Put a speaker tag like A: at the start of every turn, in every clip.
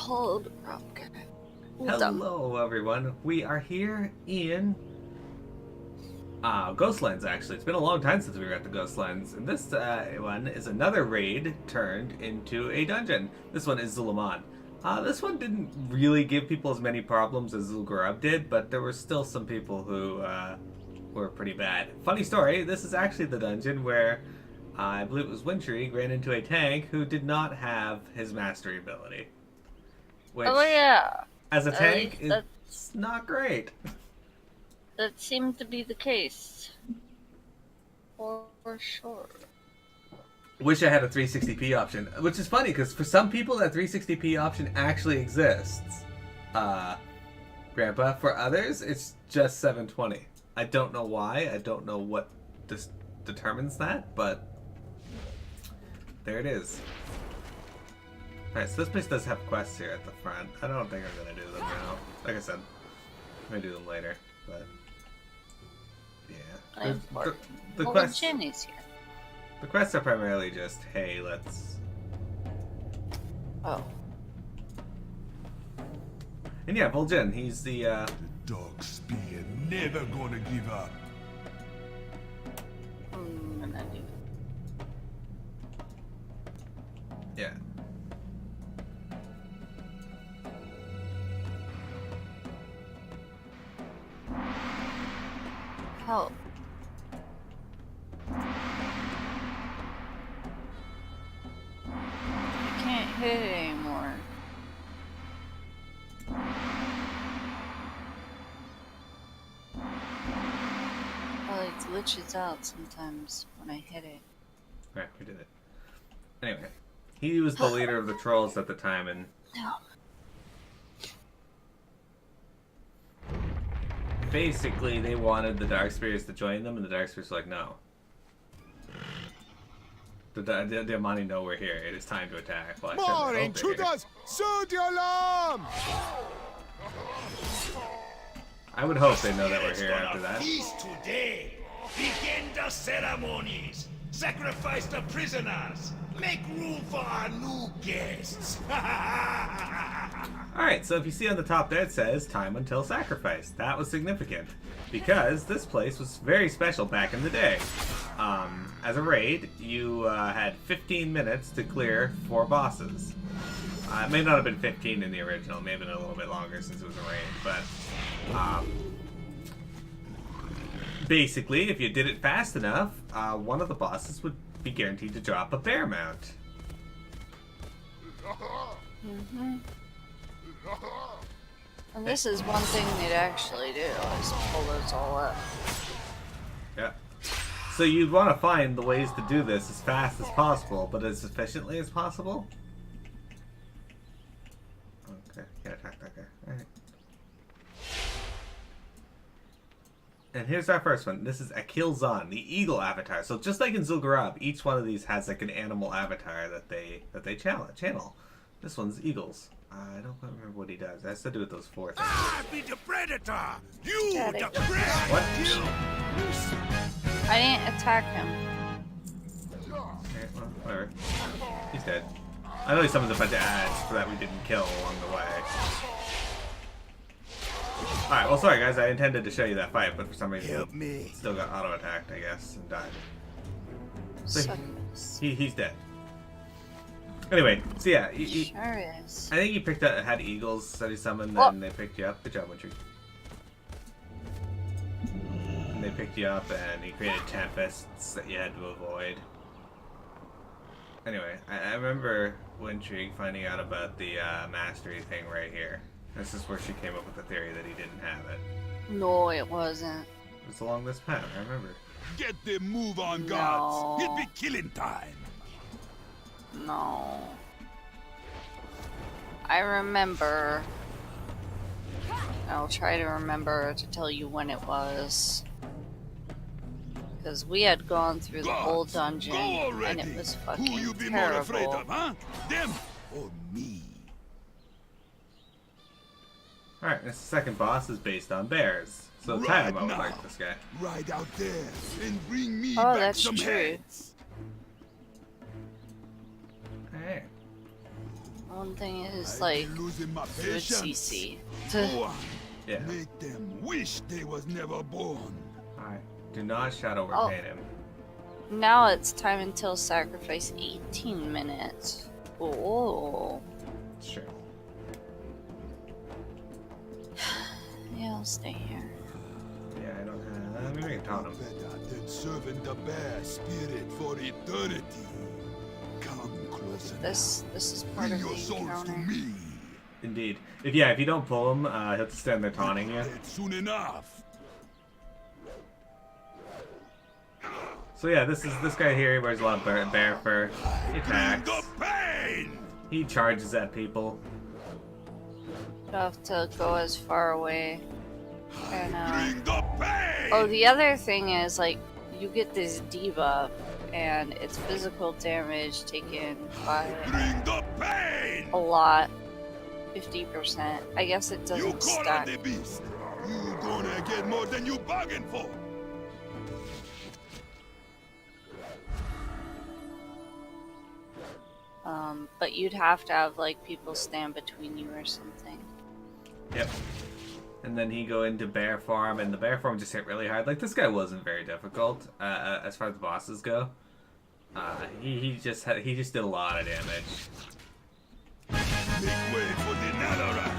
A: Hold up.
B: Hello, everyone. We are here in Ghostlands, actually. It's been a long time since we were at the Ghostlands. And this one is another raid turned into a dungeon. This one is Zul'Aman. This one didn't really give people as many problems as Zul'Aman did, but there were still some people who were pretty bad. Funny story, this is actually the dungeon where I believe it was Wintry ran into a tank who did not have his mastery ability. Which,
A: oh yeah.
B: As a tank, it's not great.
A: That seemed to be the case. For sure.
B: Wish I had a 360p option, which is funny because for some people that 360p option actually exists. Grandpa, for others, it's just 720. I don't know why. I don't know what determines that, but there it is. Alright, so this place does have quests here at the front. I don't think I'm going to do them now. Like I said, I'm going to do them later, but yeah. The quests,
A: Jenny's here.
B: the quests are primarily just, hey, let's...
A: Oh.
B: And yeah, Vol'jin, he's the
C: dog spear never gonna give up.
B: Yeah.
A: Help. I can't hit it anymore. Well, it glitches out sometimes when I hit it.
B: Alright, we did it. Anyway, he was the leader of the trolls at the time, and
A: No.
B: basically they wanted the Dark Spirits to join them, and the Dark Spirits were like, no. The Amani know we're here. It is time to attack. Well,
C: More intruders! Sound the alarm!
B: I would hope they know that we're here after that.
D: Feast today. Begin the ceremonies. Sacrifice the prisoners. Make room for our new guests.
B: Alright, so if you see on the top there, it says time until sacrifice. That was significant because this place was very special back in the day. As a raid, you had 15 minutes to clear 4 bosses. It may not have been 15 in the original, it may have been a little bit longer since it was a raid, but basically, if you did it fast enough, one of the bosses would be guaranteed to drop a bear mount.
A: And this is one thing they'd actually do, is pull those all up.
B: Yeah. So you'd want to find the ways to do this as fast as possible, but as efficiently as possible. Okay, can't attack that guy. Alright. And here's our first one. This is Akil'Zan, the eagle avatar. So just like in Zul'Aman, each one of these has like an animal avatar that they channel. This one's eagles. I don't quite remember what he does. It has to do with those 4 things.
D: I be the predator. You
A: Daddy.
D: the prey.
B: What?
A: I didn't attack him.
B: Okay, well, whatever. He's dead. I know he summons a bunch of ads for that we didn't kill along the way. Alright, well sorry guys, I intended to show you that fight, but for some reason
D: Help me.
B: still got auto-attacked, I guess, and died. So
A: Suckers.
B: he's dead. Anyway, so yeah,
A: Sure is.
B: I think he had eagles that he summoned,
A: Oh.
B: and they picked you up. Good job, Wintry. And they picked you up, and he created tempests that you had to avoid. Anyway, I remember Wintry finding out about the mastery thing right here. This is where she came up with the theory that he didn't have it.
A: No, it wasn't.
B: It's along this path, I remember.
C: Get the move on,
A: No.
C: gods! It be killing time!
A: No. I remember. I'll try to remember to tell you when it was. Because we had gone through the whole
C: Gods,
A: dungeon
C: go
A: and
C: already!
A: it was
C: Who
A: fucking
C: you be
A: terrible.
C: more afraid of, huh? Them or me?
B: Alright, this second boss is based on bears. So
C: Right
B: Taima would
C: now.
B: like this guy.
C: Ride out there and bring me
A: Oh,
C: back
A: that's
C: some
A: true.
C: heads.
B: Alright.
A: One thing is,
C: I
A: like,
C: be losing my
A: good
C: patience.
A: CC.
C: Go on.
B: Yeah.
C: Make them wish they was never born.
B: Alright. Do not shadow
A: Oh.
B: repaint him.
A: Now it's time until sacrifice 18 minutes. Oh.
B: Sure.
A: Yeah, I'll stay here.
B: Yeah, I don't have. Maybe I can taunt him.
C: Better than serving the bear spirit for eternity. Come closer.
A: This is part
C: Bring
A: of
C: your
A: the
C: souls to
A: encounter.
C: me.
B: Indeed. If you don't pull him, he'll just stand there taunting you.
C: Dead soon enough.
B: So yeah, this guy here. He wears a lot of bear fur. He
C: Bring
B: attacks.
C: the pain.
B: He charges at people.
A: You have to go as far away. And,
C: Bring the pain.
A: oh, the other thing is, like, you get this debuff, and it's physical damage taken by
C: Bring the pain.
A: a lot. 50%. I guess it
C: You
A: doesn't
C: call
A: stack.
C: on the beast. You gonna get more than you bargained for.
A: But you'd have to have, like, people stand between you or something.
B: Yep. And then he go into bear farm, and the bear farm just hit really hard. Like, this guy wasn't very difficult as far as the bosses go. He just did a lot of damage.
C: Make way for the Netherite.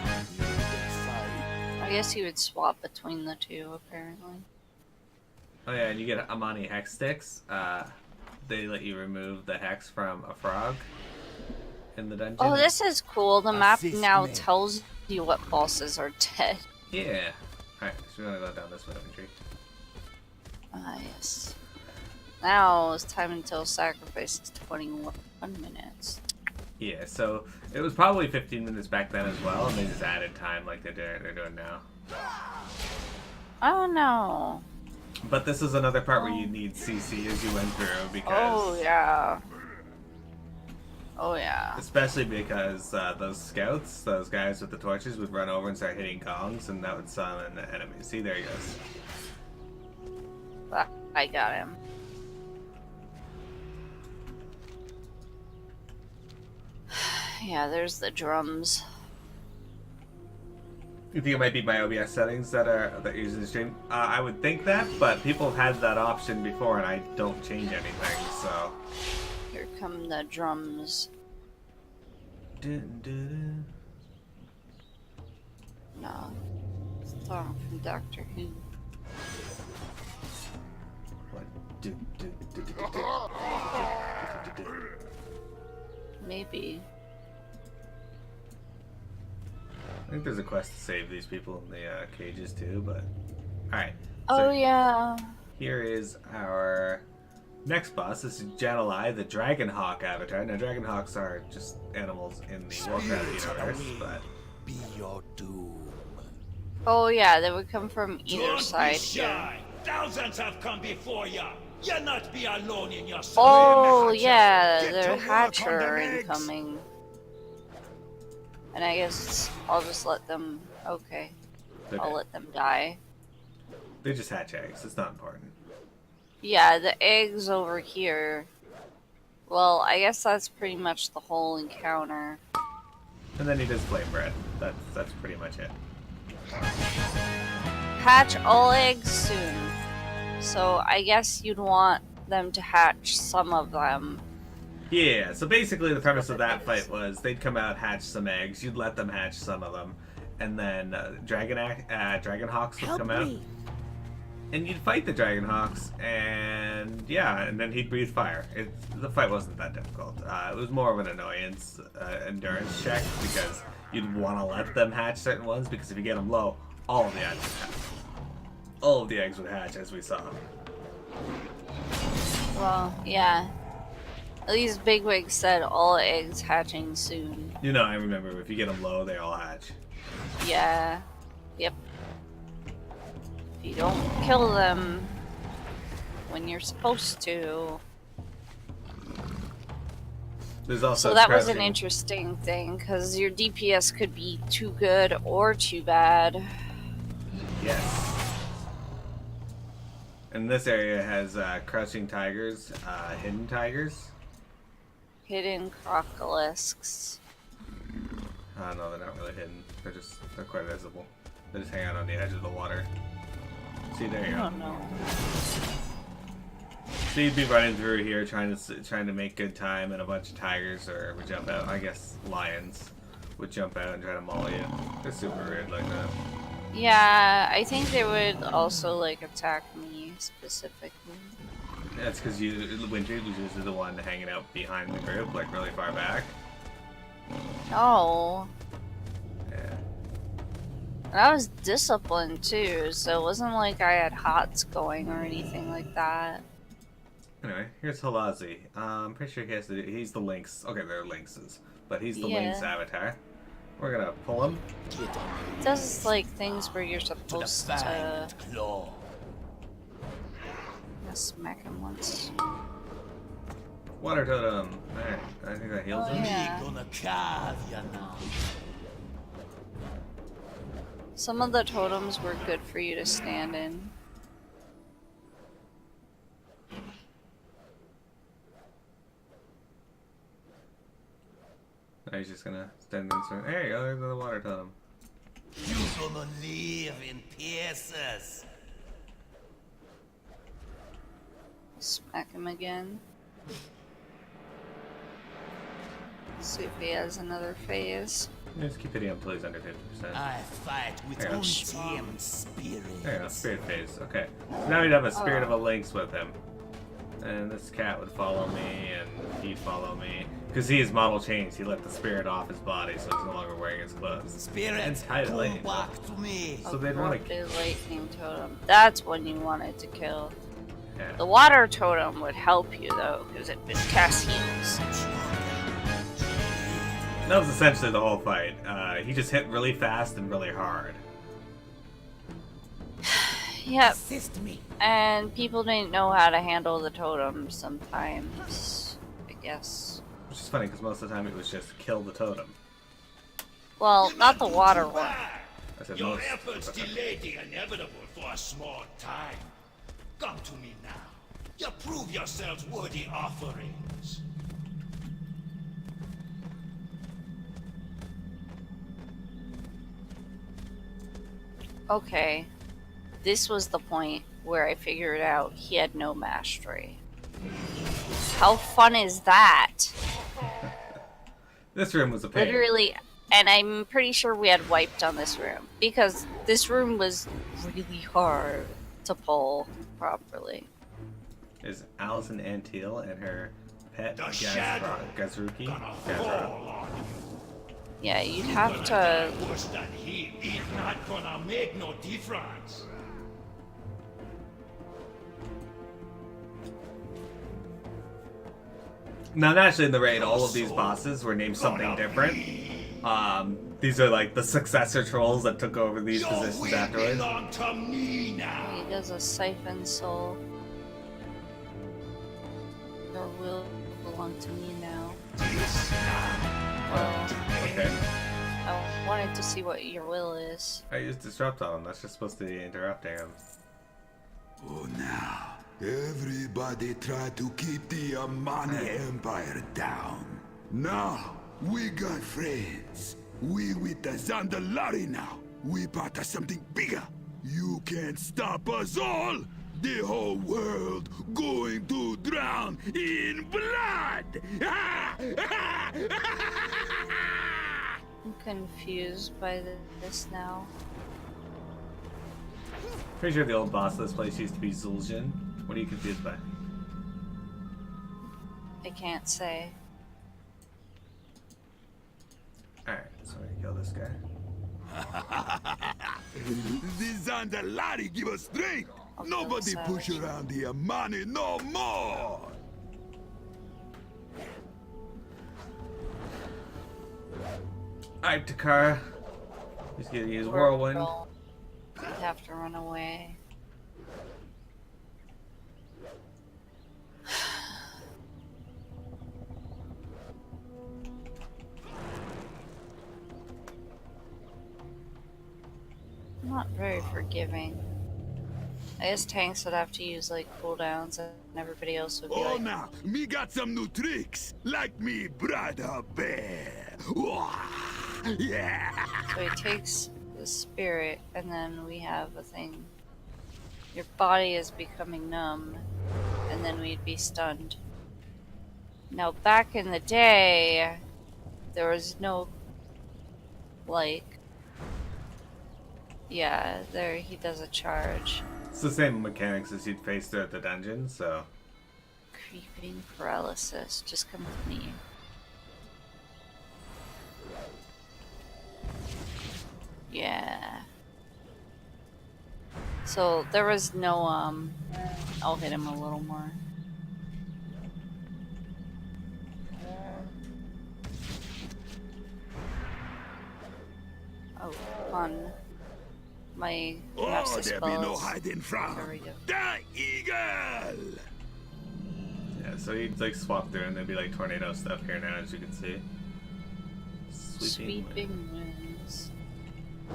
A: I guess you would swap between the two, apparently.
B: Oh yeah, and you get Amani hex sticks. They let you remove the hex from a frog in the dungeon.
A: Oh, this is cool. The map
C: Assist
A: now
C: me.
A: tells you what bosses are dead.
B: Yeah. Alright, so we're gonna go down this one tree.
A: Ah, yes. Now it's time until sacrifice is 21 minutes.
B: Yeah, so it was probably 15 minutes back then as well, and they just added time like they're doing now.
A: Oh no.
B: But this is another part where you need CC as you went through because...
A: Oh yeah. Oh yeah.
B: Especially because those scouts, those guys with the torches, would run over and start hitting gongs, and that would summon the enemy. See, there he goes.
A: I got him. Yeah, there's the drums.
B: You think it might be my OBS settings that you're using the stream? I would think that, but people have had that option before, and I don't change anything, so...
A: Here come the drums.
B: Dun, dun, dun.
A: No. Song from Doctor Who.
B: What? Dun, dun, dun, dun, dun, dun, dun, dun, dun.
A: Maybe.
B: I think there's a quest to save these people in the cages too, but... Alright.
A: Oh yeah.
B: Here is our next boss. This is Jan'alai, the Dragonhawk avatar. Now, Dragonhawks are just animals in the Warcraft universe, but...
C: Be your doom.
A: Oh yeah, they would come from either
D: Don't
A: side
D: be
A: here.
D: shy. Thousands have come before ya. You'll not be alone in your
A: Oh
D: Hatcher.
A: yeah,
D: Get
A: they're
D: to work on
A: Hatcher
D: them eggs.
A: incoming. And I guess I'll just let them... Okay. I'll let them die.
B: They just hatch eggs. It's not important.
A: Yeah, the eggs over here. Well, I guess that's pretty much the whole encounter.
B: And then he does flame bread. That's pretty much it.
A: Hatch all eggs soon. So I guess you'd want them to hatch some of them.
B: Yeah, so basically the premise of that fight was they'd come out, hatch some eggs, you'd let them hatch some of them, and then Dragonhawks would come out. And you'd fight the Dragonhawks, and yeah, and then he'd breathe fire. The fight wasn't that difficult. It was more of an annoyance, endurance check, because you'd want to let them hatch certain ones, because if you get them low, all of the eggs would hatch. All of the eggs would hatch, as we saw.
A: Well, yeah. At least Bigwig said all eggs hatching soon.
B: You know, I remember, if you get them low, they all hatch.
A: Yeah. Yep. If you don't kill them when you're supposed to.
B: There's also
A: So that was an
B: crouching.
A: interesting thing, because your DPS could be too good or too bad.
B: Yes. And this area has crouching tigers, hidden tigers.
A: Hidden crocolisks.
B: No, they're not really hidden. They're quite visible. They just hang out on the edge of the water. See, there you
A: I
B: go.
A: don't know.
B: So you'd be running through here trying to make good time, and a bunch of tigers would jump out. I guess lions would jump out and try to maul you. They're super weird like that.
A: Yeah, I think they would also like attack me specifically.
B: That's because Winter was usually the one hanging out behind the group, like really far back.
A: No.
B: Yeah.
A: And I was disciplined too, so it wasn't like I had hots going or anything like that.
B: Anyway, here's Halazi. I'm pretty sure he's the Lynx. Okay, they're Lynxes, but he's the
A: Yeah.
B: Lynx avatar. We're gonna pull him.
A: It does like things where you're supposed to
D: claw.
A: smack him once.
B: Water totem. Alright, I think that heals
A: Oh,
B: him.
A: yeah.
D: Gonna carve ya now.
A: Some of the totems were good for you to stand in.
B: Now he's just gonna stand in there. There you go, there's the water totem.
D: You gonna live in pieces.
A: Smack him again. See if he has another phase.
B: Yeah, just keep hitting him until he's under 50%.
D: I fight with
B: There you go.
D: untamed spirits.
B: There you go, spirit phase. Okay. So now we'd have a spirit of a lynx with him. And this cat would follow me, and he'd follow me. Because he is model changed, he let the spirit off his body, so he's no longer wearing his clothes.
D: Spirits,
B: Entirely.
D: come back to me.
B: So they'd want to...
A: Corrupted lightning totem. That's one you wanted to kill.
B: Yeah.
A: The water totem would help you though, because it would cast heals.
B: That was essentially the whole fight. He just hit really fast and really hard.
A: Yep.
D: Assist me.
A: And people didn't know how to handle the totem sometimes, I guess.
B: Which is funny, because most of the time it was just kill the totem.
A: Well, not the water one.
B: I said
D: Your
B: most
D: efforts
B: of the time.
D: delayed the inevitable for a small time. Come to me now. You prove yourselves worthy offerings.
A: Okay. This was the point where I figured out he had no mastery. How fun is that?
B: This room was a pain.
A: Literally, and I'm pretty sure we had wiped on this room because this room was really hard to pull properly.
B: Is Alison Antil and her pet
D: The shadow
B: Gazruki?
D: gonna
B: Gazra.
D: fall on you.
A: Yeah, you'd have to.
D: Worse than he, it's not gonna make no difference.
B: Now, naturally, in the raid, all of these bosses were named something different. These are like the successor trolls that took over these
D: Your
B: positions
D: will
B: afterwards.
D: belong to me now.
A: He does a siphon soul. Your will belong to me now. Well,
B: Okay.
A: I wanted to see what your will is.
B: I used disrupt on him. That's just supposed to be interrupting him.
C: Oh, now, everybody try to keep the Amani Empire down. Now, we got friends. We with the Zandalari now. We part of something bigger. You can't stop us all. The whole world going to drown in blood.
A: I'm confused by this now.
B: Pretty sure the old boss of this place used to be Zul'Aman. What are you confused by?
A: I can't say.
B: Alright, so we kill this guy.
C: The Zandalari give us strength.
A: I'll kill
C: Nobody
A: the
C: push
A: savage.
C: around the Amani no more.
B: Alright, Takara. He's gonna use Whirlwind.
A: You'd have to run away. I'm not very forgiving. I guess tanks would have to use like cooldowns and everybody else would be
C: Oh,
A: like,
C: now, me got some new tricks, like me brother bear. Wah!
A: So he takes the spirit, and then we have a thing. Your body is becoming numb, and then we'd be stunned. Now, back in the day, there was no, like, yeah, there he does a charge.
B: It's the same mechanics as you'd face throughout the dungeon, so...
A: Creeping paralysis. Just come with me. Yeah. So there was no I'll hit him a little more. Oh, on my master
C: There be no
A: spells.
C: hiding from
A: There we go.
C: the eagle.
B: Yeah, so you'd like swap through and there'd be like tornado stuff here now, as you can see.
A: Sweeping winds.
B: Oh,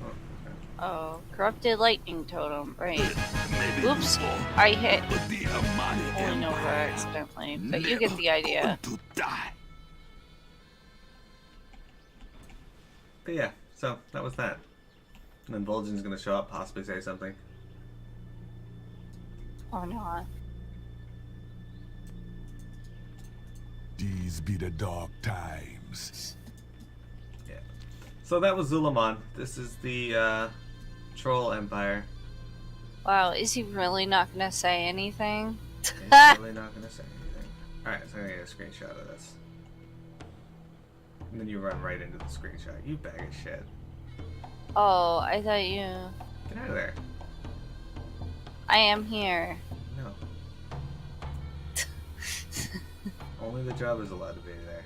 B: okay.
A: Oh, corrupted lightning totem. Right.
C: Maybe
A: Oops,
C: more,
A: I hit
C: but the Amani
A: pulling over
C: Empire
A: accidentally, but you get the
C: never
A: idea.
C: going to die.
B: But yeah, so that was that. And then Vol'jin's gonna show up, possibly say something.
A: Or not.
C: These be the dark times.
B: Yeah. So that was Zul'Aman. This is the Troll Empire.
A: Wow, is he really not gonna say anything?
B: He's really not gonna say anything. Alright, so I'm gonna get a screenshot of this. And then you run right into the screenshot. You bag of shit.
A: Oh, I thought you...
B: Get out of there.
A: I am here.
B: No. Only the job is allowed to be there.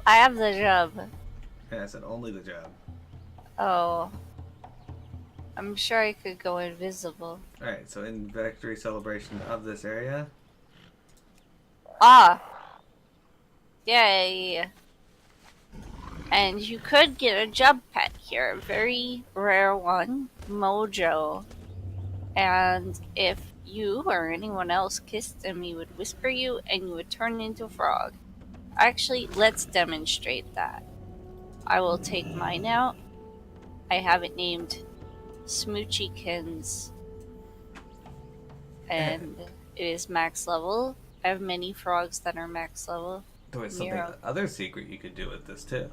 A: I have the job.
B: Yeah, I said only the job.
A: Oh. I'm sure I could go invisible.
B: Alright, so in victory celebration of this area,
A: Ah! Yay! And you could get a job pet here. A very rare one. Mojo. And if you or anyone else kissed him, he would whisper you and you would turn into a frog. Actually, let's demonstrate that. I will take mine out. I have it named Smoochiekins. And it is max level. I have many frogs that are max level.
B: there was something
A: Miro.
B: other secret you could do with this too.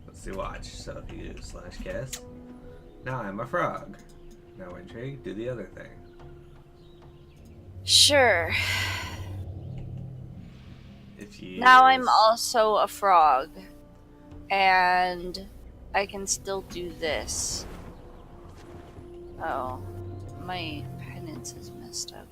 B: Let's see, watch. So if you do /cast, now I'm a frog. Now intrigue, do the other thing.
A: Sure.
B: If you
A: Now I'm
B: use-
A: also a frog. And I can still do this. Oh. My penance is messed up.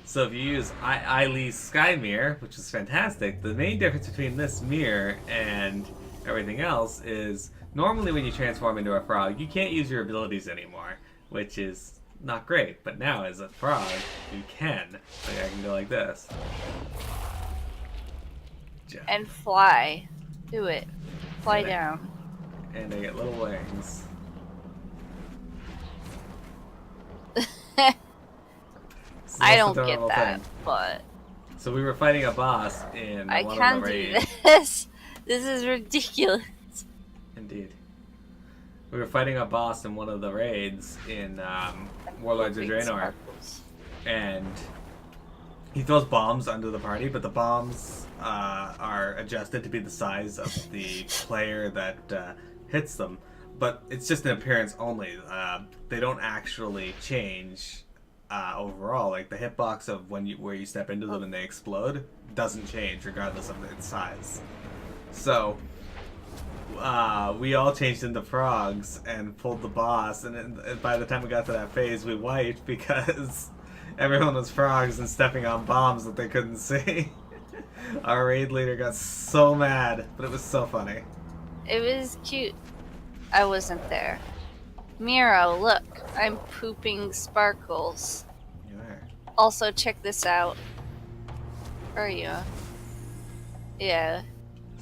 B: So if you use Eileen's Sky Mirror, which is fantastic, the main difference between this mirror and everything else is normally when you transform into a frog, you can't use your abilities anymore, which is not great. But now as a frog, you can. Like I can go like this. Jump.
A: And fly. Do it. Fly
B: Okay.
A: down.
B: And they get little wings. So
A: I
B: that's
A: don't
B: the
A: get
B: normal
A: that,
B: thing.
A: but
B: So we were fighting a boss in
A: I
B: one
A: can
B: of the
A: do
B: raids.
A: this. This is ridiculous.
B: Indeed. We were fighting a boss in one of the raids in Warlords of
A: Great
B: Draenor,
A: sparkles.
B: and he throws bombs under the party, but the bombs are adjusted to be the size of the player that hits them. But it's just an appearance only. They don't actually change overall. Like the hitbox of where you step into them and they explode doesn't change regardless of its size. So we all changed into frogs and pulled the boss, and then, by the time we got to that phase, we wiped because everyone was frogs and stepping on bombs that they couldn't see. Our raid leader got so mad, but it was so funny.
A: It was cute. I wasn't there. Miro, look. I'm pooping sparkles.
B: You are.
A: Also, check this out. Where are you? Yeah.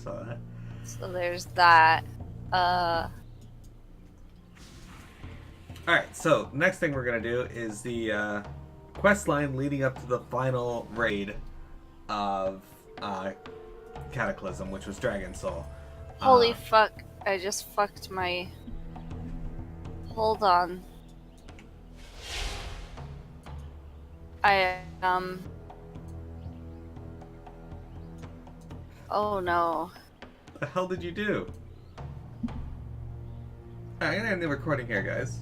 B: So that.
A: So there's that.
B: Alright, so next thing we're gonna do is the quest line leading up to the final raid of Cataclysm, which was Dragon Soul.
A: Holy fuck. I just fucked my... Hold on. Oh no.
B: What the hell did you do? Alright, I'm gonna end the recording here, guys.